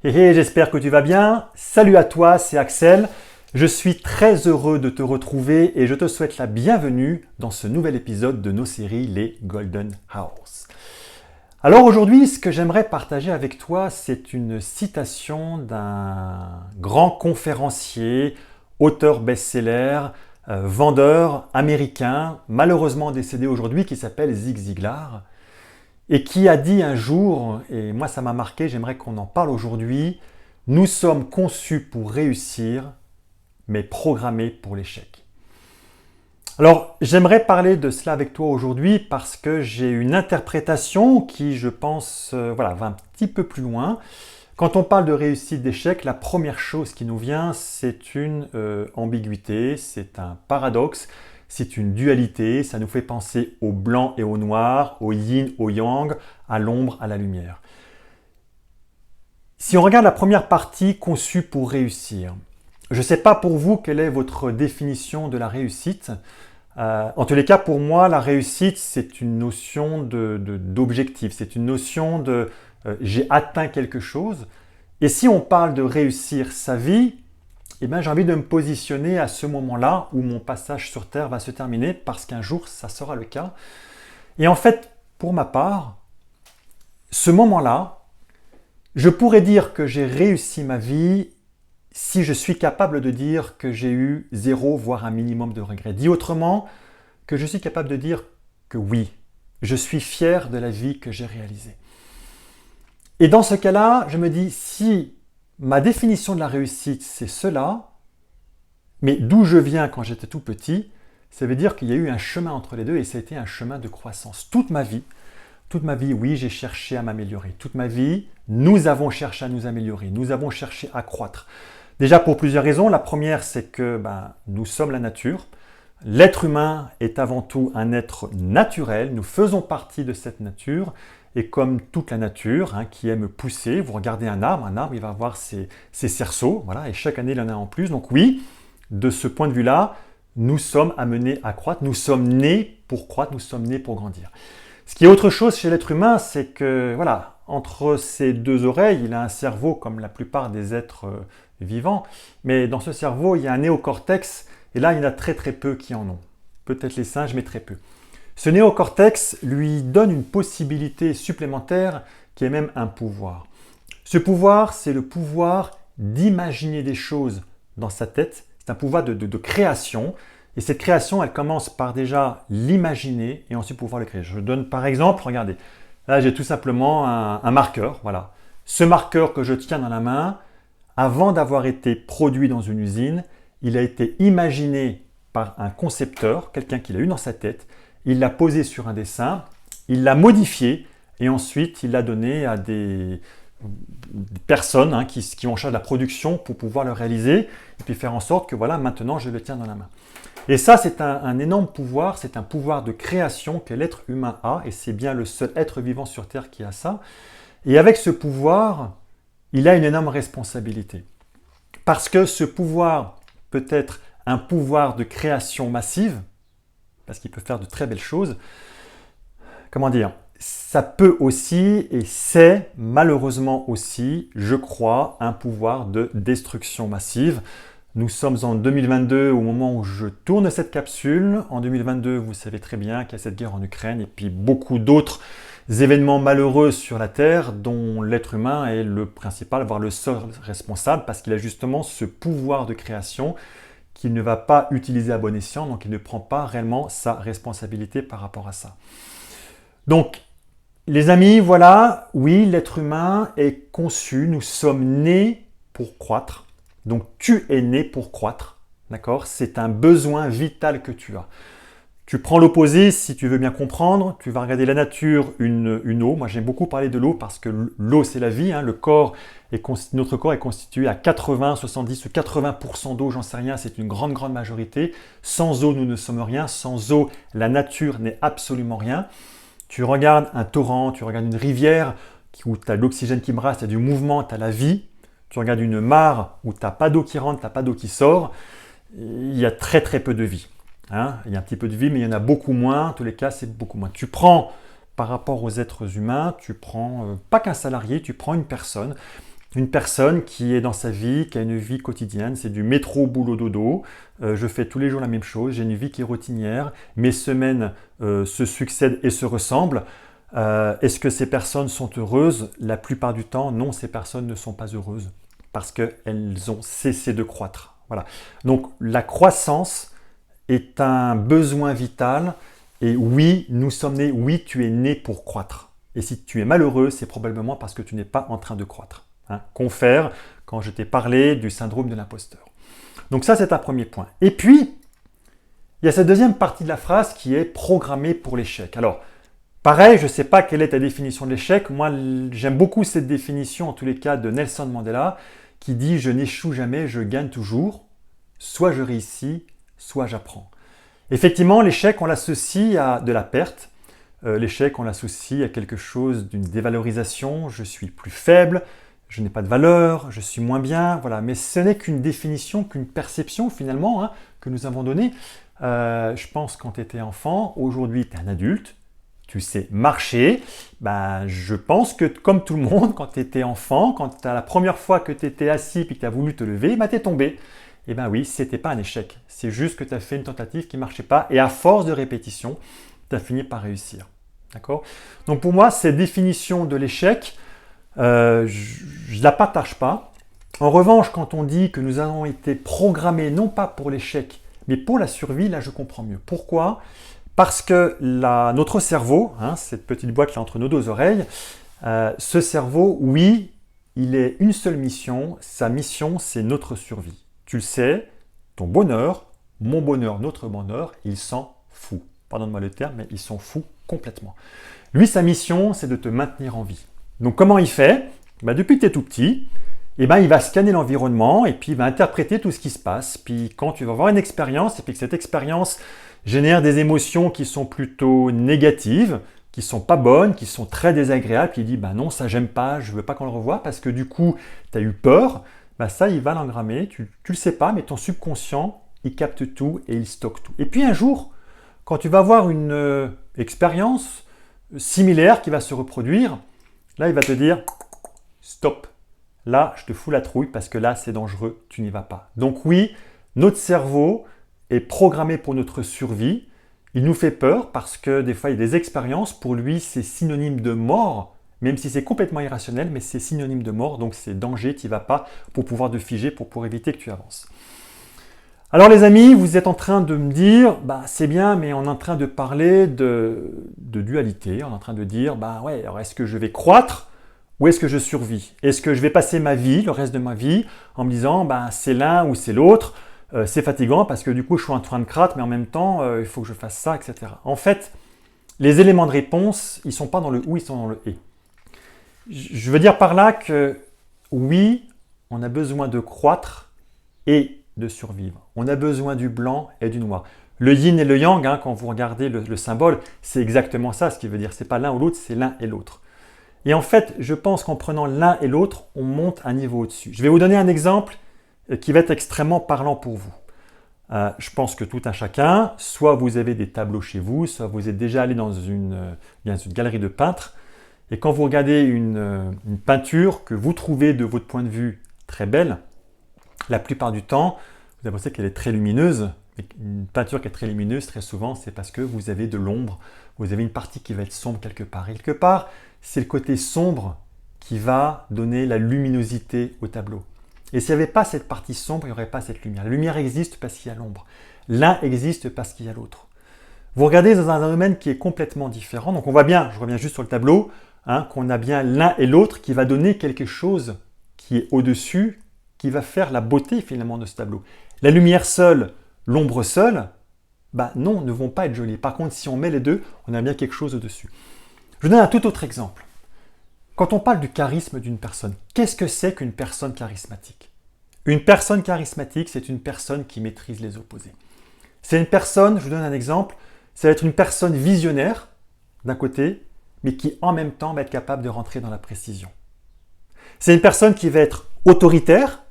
J'espère que tu vas bien. Salut à toi, c'est Axel. Je suis très heureux de te retrouver et je te souhaite la bienvenue dans ce nouvel épisode de nos séries Les Golden Hours. Alors aujourd'hui, ce que j'aimerais partager avec toi, c'est une citation d'un grand conférencier, auteur best-seller, vendeur américain, malheureusement décédé aujourd'hui, qui s'appelle Zig Ziglar, et qui a dit un jour, et moi ça m'a marqué, j'aimerais qu'on en parle aujourd'hui, nous sommes conçus pour réussir, mais programmés pour l'échec. Alors j'aimerais parler de cela avec toi aujourd'hui parce que j'ai une interprétation qui, je pense, va un petit peu plus loin. Quand on parle de réussite, d'échec, la première chose qui nous vient, c'est une ambiguïté, c'est un paradoxe, c'est une dualité, ça nous fait penser au blanc et au noir, au yin, au yang, à l'ombre, à la lumière. Si on regarde la première partie, conçue pour réussir, je ne sais pas pour vous quelle est votre définition de la réussite. En tous les cas, pour moi, la réussite, c'est une notion d'objectif, c'est une notion de j'ai atteint quelque chose. Et si on parle de réussir sa vie, eh bien, j'ai envie de me positionner à ce moment-là où mon passage sur Terre va se terminer, parce qu'un jour, ça sera le cas. Et en fait, pour ma part, ce moment-là, je pourrais dire que j'ai réussi ma vie si je suis capable de dire que j'ai eu 0, voire un minimum de regrets. Dit autrement, que je suis capable de dire que oui, je suis fier de la vie que j'ai réalisée. Et dans ce cas-là, je me dis, si ma définition de la réussite, c'est cela, mais d'où je viens quand j'étais tout petit, ça veut dire qu'il y a eu un chemin entre les deux et ça a été un chemin de croissance. Toute ma vie, oui, j'ai cherché à m'améliorer. Toute ma vie, nous avons cherché à nous améliorer. Nous avons cherché à croître. Déjà pour plusieurs raisons. La première, c'est que nous sommes la nature. L'être humain est avant tout un être naturel. Nous faisons partie de cette nature. Et comme toute la nature, qui aime pousser, vous regardez un arbre, il va avoir ses cerceaux, voilà, et chaque année, il en a en plus. Donc oui, de ce point de vue-là, nous sommes amenés à croître. Nous sommes nés pour croître, nous sommes nés pour grandir. Ce qui est autre chose chez l'être humain, c'est que, entre ses deux oreilles, il a un cerveau comme la plupart des êtres vivants, mais dans ce cerveau, il y a un néocortex, et là, il y en a très très peu qui en ont. Peut-être les singes, mais très peu. Ce néocortex lui donne une possibilité supplémentaire qui est même un pouvoir. Ce pouvoir, c'est le pouvoir d'imaginer des choses dans sa tête. C'est un pouvoir de création. Et cette création, elle commence par déjà l'imaginer et ensuite pouvoir le créer. Je donne par exemple, regardez, là j'ai tout simplement un marqueur. Voilà. Ce marqueur que je tiens dans la main, avant d'avoir été produit dans une usine, il a été imaginé par un concepteur, quelqu'un qui l'a eu dans sa tête. Il l'a posé sur un dessin, il l'a modifié et ensuite il l'a donné à des personnes qui ont en charge de la production pour pouvoir le réaliser et puis faire en sorte que maintenant je le tiens dans la main. Et ça, c'est un énorme pouvoir, c'est un pouvoir de création que l'être humain a et c'est bien le seul être vivant sur Terre qui a ça. Et avec ce pouvoir, il a une énorme responsabilité. Parce que ce pouvoir peut être un pouvoir de création massive, parce qu'il peut faire de très belles choses. Comment dire ? Ça peut aussi, et c'est malheureusement aussi, je crois, un pouvoir de destruction massive. Nous sommes en 2022 au moment où je tourne cette capsule. En 2022, vous savez très bien qu'il y a cette guerre en Ukraine et puis beaucoup d'autres événements malheureux sur la Terre dont l'être humain est le principal, voire le seul responsable parce qu'il a justement ce pouvoir de création qu'il ne va pas utiliser à bon escient, donc il ne prend pas réellement sa responsabilité par rapport à ça. Donc, les amis, oui, l'être humain est conçu, nous sommes nés pour croître. Donc, tu es né pour croître, d'accord ? C'est un besoin vital que tu as. Tu prends l'opposé, si tu veux bien comprendre, tu vas regarder la nature, une eau. Moi, j'aime beaucoup parler de l'eau parce que l'eau, c'est la vie. Notre corps est constitué à 80, 70 ou 80% d'eau, j'en sais rien, c'est une grande, grande majorité. Sans eau, nous ne sommes rien. Sans eau, la nature n'est absolument rien. Tu regardes un torrent, tu regardes une rivière où tu as de l'oxygène qui brasse, tu as du mouvement, tu as la vie. Tu regardes une mare où tu n'as pas d'eau qui rentre, tu n'as pas d'eau qui sort. Il y a très, très peu de vie. Il y a un petit peu de vie, mais il y en a beaucoup moins. En tous les cas, c'est beaucoup moins. Tu prends, par rapport aux êtres humains, tu prends pas qu'un salarié, tu prends une personne. une personne qui est dans sa vie, qui a une vie quotidienne, c'est du métro, boulot, dodo, je fais tous les jours la même chose, j'ai une vie qui est routinière, mes semaines se succèdent et se ressemblent. Est-ce que ces personnes sont heureuses? La plupart du temps, non, ces personnes ne sont pas heureuses parce qu'elles ont cessé de croître. Voilà. Donc la croissance est un besoin vital et oui, nous sommes nés, oui, tu es né pour croître. Et si tu es malheureux, c'est probablement parce que tu n'es pas en train de croître. Confère quand je t'ai parlé du syndrome de l'imposteur. Donc ça, c'est un premier point. Et puis, il y a cette deuxième partie de la phrase qui est programmée pour l'échec. Alors, pareil, je ne sais pas quelle est ta définition de l'échec. Moi, j'aime beaucoup cette définition, en tous les cas, de Nelson Mandela, qui dit « Je n'échoue jamais, je gagne toujours. Soit je réussis, soit j'apprends. » Effectivement, l'échec, on l'associe à de la perte. L'échec, on l'associe à quelque chose d'une dévalorisation. Je suis plus faible, je n'ai pas de valeur, je suis moins bien. Voilà. Mais ce n'est qu'une définition, qu'une perception finalement que nous avons donnée. Je pense quand tu étais enfant, aujourd'hui tu es un adulte. Tu sais marcher, je pense que comme tout le monde, quand tu étais enfant, quand la première fois que tu étais assis et que tu as voulu te lever, tu es tombé. Eh bien oui, ce n'était pas un échec. C'est juste que tu as fait une tentative qui ne marchait pas et à force de répétition, tu as fini par réussir. D'accord? Donc pour moi, cette définition de l'échec, je ne la partage pas. En revanche, quand on dit que nous avons été programmés non pas pour l'échec, mais pour la survie, là je comprends mieux. Pourquoi? Parce que notre cerveau, cette petite boîte là entre nos deux oreilles, ce cerveau, oui, il est une seule mission. Sa mission, c'est notre survie. Tu le sais, ton bonheur, mon bonheur, notre bonheur, il s'en fout. Pardonne-moi le terme, mais il s'en fout complètement. Lui, sa mission, c'est de te maintenir en vie. Donc comment il fait? Depuis que tu es tout petit, il va scanner l'environnement et puis il va interpréter tout ce qui se passe. Puis quand tu vas avoir une expérience et puis que cette expérience génère des émotions qui sont plutôt négatives, qui sont pas bonnes, qui sont très désagréables, puis il dit non, ça j'aime pas, je veux pas qu'on le revoie parce que du coup, tu as eu peur, ça il va l'engrammer, tu le sais pas, mais ton subconscient, il capte tout et il stocke tout. Et puis un jour, quand tu vas avoir une expérience similaire qui va se reproduire, là il va te dire stop, là je te fous la trouille parce que là c'est dangereux, tu n'y vas pas. Donc oui, notre cerveau est programmé pour notre survie. Il nous fait peur parce que des fois, il y a des expériences. Pour lui, c'est synonyme de mort, même si c'est complètement irrationnel, mais c'est synonyme de mort. Donc, c'est danger, tu n'y vas pas pour pouvoir te figer, pour éviter que tu avances. Alors, les amis, vous êtes en train de me dire, c'est bien, mais on est en train de parler de dualité. On est en train de dire, ouais, alors est-ce que je vais croître ou est-ce que je survis? Est-ce que je vais passer ma vie, le reste de ma vie, en me disant, c'est l'un ou c'est l'autre? C'est fatigant parce que du coup, je suis en train de croître, mais en même temps, il faut que je fasse ça, etc. En fait, les éléments de réponse, ils ne sont pas dans le ou, ils sont dans le et. Je veux dire par là que oui, on a besoin de croître et de survivre. On a besoin du blanc et du noir. Le yin et le yang, quand vous regardez le symbole, c'est exactement ça ce qui veut dire. Ce n'est pas l'un ou l'autre, c'est l'un et l'autre. Et en fait, je pense qu'en prenant l'un et l'autre, on monte un niveau au-dessus. Je vais vous donner un exemple qui va être extrêmement parlant pour vous. Je pense que tout un chacun, soit vous avez des tableaux chez vous, soit vous êtes déjà allé dans une galerie de peintres, et quand vous regardez une peinture que vous trouvez de votre point de vue très belle, la plupart du temps, vous avez pensé qu'elle est très lumineuse. Une peinture qui est très lumineuse, très souvent, c'est parce que vous avez de l'ombre, vous avez une partie qui va être sombre quelque part. Et quelque part, c'est le côté sombre qui va donner la luminosité au tableau. Et s'il n'y avait pas cette partie sombre, il n'y aurait pas cette lumière. La lumière existe parce qu'il y a l'ombre. L'un existe parce qu'il y a l'autre. Vous regardez dans un domaine qui est complètement différent. Donc on voit bien, je reviens juste sur le tableau, qu'on a bien l'un et l'autre qui va donner quelque chose qui est au-dessus, qui va faire la beauté finalement de ce tableau. La lumière seule, l'ombre seule, non, ne vont pas être jolies. Par contre, si on met les deux, on a bien quelque chose au-dessus. Je vous donne un tout autre exemple. Quand on parle du charisme d'une personne, qu'est-ce que c'est qu'une personne charismatique? Une personne charismatique, c'est une personne qui maîtrise les opposés. C'est une personne, je vous donne un exemple, ça va être une personne visionnaire, d'un côté, mais qui en même temps va être capable de rentrer dans la précision. C'est une personne qui va être autoritaire,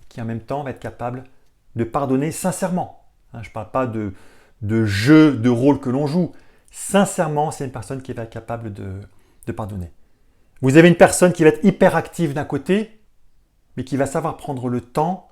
qui en même temps va être capable de pardonner sincèrement. Je ne parle pas de jeu, de rôle que l'on joue. Sincèrement, c'est une personne qui va être capable de pardonner. Vous avez une personne qui va être hyper active d'un côté, mais qui va savoir prendre le temps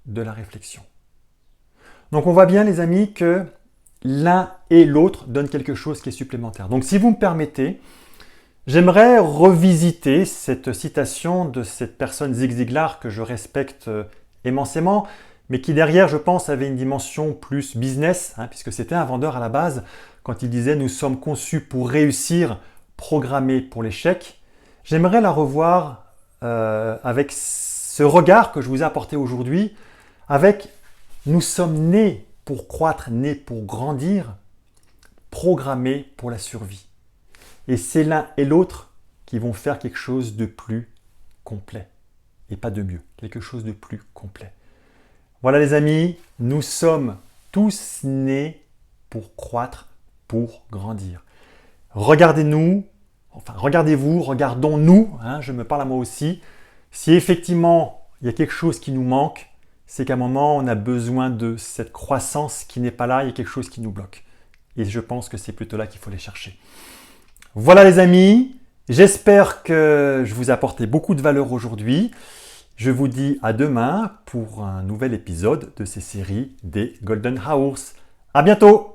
de la réflexion. Donc on voit bien les amis que l'un et l'autre donnent quelque chose qui est supplémentaire. Donc si vous me permettez, j'aimerais revisiter cette citation de cette personne Zig Ziglar que je respecte immensément, mais qui derrière, je pense, avait une dimension plus business, puisque c'était un vendeur à la base, quand il disait « Nous sommes conçus pour réussir, programmés pour l'échec ». J'aimerais la revoir avec ce regard que je vous ai apporté aujourd'hui, avec « Nous sommes nés pour croître, nés pour grandir, programmés pour la survie ». Et c'est l'un et l'autre qui vont faire quelque chose de plus complet. Et pas de mieux, quelque chose de plus complet. Voilà les amis, nous sommes tous nés pour croître, pour grandir. Regardez-nous, regardez-vous, regardons-nous, je me parle à moi aussi. Si effectivement il y a quelque chose qui nous manque, c'est qu'à un moment on a besoin de cette croissance qui n'est pas là, il y a quelque chose qui nous bloque. Et je pense que c'est plutôt là qu'il faut les chercher. Voilà les amis, j'espère que je vous ai apporté beaucoup de valeur aujourd'hui. Je vous dis à demain pour un nouvel épisode de ces séries des Golden Hours. À bientôt!